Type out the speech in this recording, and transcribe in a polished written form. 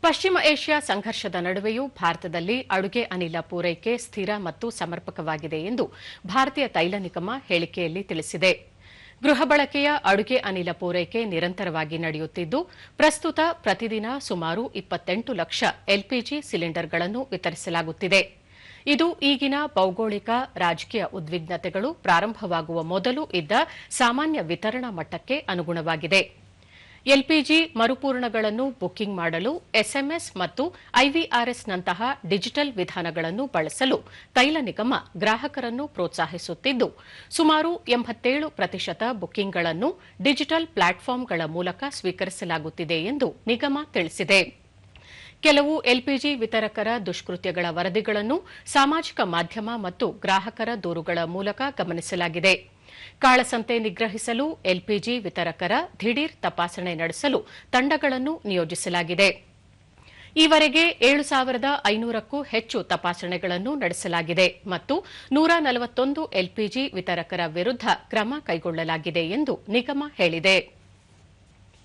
ಪಶ್ಚಿಮ ಏಷ್ಯಾ ಸಂಘರ್ಷದ ನಡುವೆಯೂ ಭಾರತದಲ್ಲಿ ಅಡುಗೆ ಅನಿಲ ಪೂರೈಕೆ ಸ್ಥಿರ ಮತ್ತು ಸಮರ್ಪಕವಾಗಿದೆ ಎಂದು ಭಾರತೀಯ ತೈಲ ನಿಗಮ ಹೇಳಿಕೆಯಲ್ಲಿ ತಿಳಿಸಿದೆ. ಗೃಹ ಬಳಕೆಯ ಅಡುಗೆ ಅನಿಲ ಪೂರೈಕೆ ನಿರಂತರವಾಗಿ ನಡೆಯುತ್ತಿದ್ದು, ಪ್ರಸ್ತುತ ಪ್ರತಿದಿನ ಸುಮಾರು 28 ಲಕ್ಷ ಎಲ್ಪಿಜಿ ಸಿಲಿಂಡರ್ಗಳನ್ನು ವಿತರಿಸಲಾಗುತ್ತಿದೆ. ಇದು ಈಗಿನ ಭೌಗೋಳಿಕ ರಾಜಕೀಯ ಉದ್ವಿಗ್ನತೆಗಳು ಪ್ರಾರಂಭವಾಗುವ ಮೊದಲು ಇದ್ದ ಸಾಮಾನ್ಯ ವಿತರಣಾ ಮಟ್ಟಕ್ಕೆ ಅನುಗುಣವಾಗಿದೆ. ಎಲ್ಪಿಜಿ ಮರುಪೂರಣಗಳನ್ನು ಬುಕಿಂಗ್ ಮಾಡಲು ಎಸ್ಎಂಎಸ್ ಮತ್ತು ಐವಿಆರ್ಎಸ್ನಂತಹ ಡಿಜಿಟಲ್ ವಿಧಾನಗಳನ್ನು ಬಳಸಲು ತೈಲ ನಿಗಮ ಗ್ರಾಹಕರನ್ನು ಪ್ರೋತ್ಸಾಹಿಸುತ್ತಿದ್ದು, ಸುಮಾರು 87% ಬುಕಿಂಗ್ಗಳನ್ನು ಡಿಜಿಟಲ್ ಪ್ಲಾಟ್ಫಾರ್ಮ್ಗಳ ಮೂಲಕ ಸ್ವೀಕರಿಸಲಾಗುತ್ತಿದೆ ಎಂದು ನಿಗಮ ತಿಳಿಸಿದೆ. ಕೆಲವು ಎಲ್ಪಿಜಿ ವಿತರಕರ ದುಷ್ಕೃತ್ಯಗಳ ವರದಿಗಳನ್ನು ಸಾಮಾಜಿಕ ಮಾಧ್ಯಮ ಮತ್ತು ಗ್ರಾಹಕರ ದೂರುಗಳ ಮೂಲಕ ಗಮನಿಸಲಾಗಿದೆ. ಕಾಳಸಂತೆ ನಿಗ್ರಹಿಸಲು ಎಲ್ಪಿಜಿ ವಿತರಕರ ದಿಢೀರ್ ತಪಾಸಣೆ ನಡೆಸಲು ತಂಡಗಳನ್ನು ನಿಯೋಜಿಸಲಾಗಿದೆ. ಈವರೆಗೆ 7,500ಕ್ಕೂ ಹೆಚ್ಚು ತಪಾಸಣೆಗಳನ್ನು ನಡೆಸಲಾಗಿದೆ ಮತ್ತು 141 ಎಲ್ಪಿಜಿ ವಿತರಕರ ವಿರುದ್ಧ ಕ್ರಮ ಕೈಗೊಳ್ಳಲಾಗಿದೆ ಎಂದು ನಿಗಮ ಹೇಳಿದೆ.